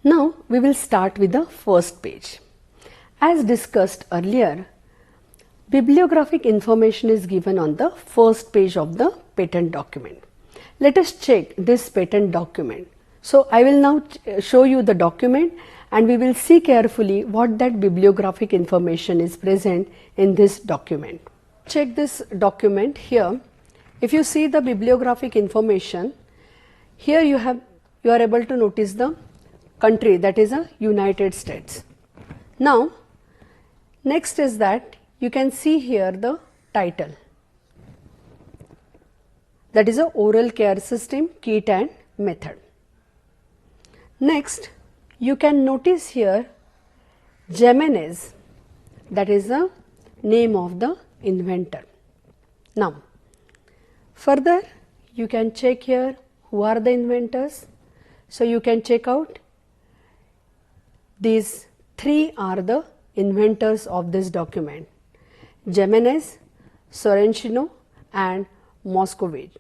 Now we will start with the first page. As discussed earlier, bibliographic information is given on the first page of the patent document. Let us check this patent document. So I will now show you the document and we will see carefully what that bibliographic information is present in this document. Check this document here. If you see the bibliographic information, here you are able to notice the country, that is a United States. Now next is that you can see here the title, that is a oral care system kit and method. Next you can notice here Jimenez, that is the name of the inventor. Now further you can check here who are the inventors. So you can check out these three are the inventors of this document: Jimenez, Sorrentino and Moscovich.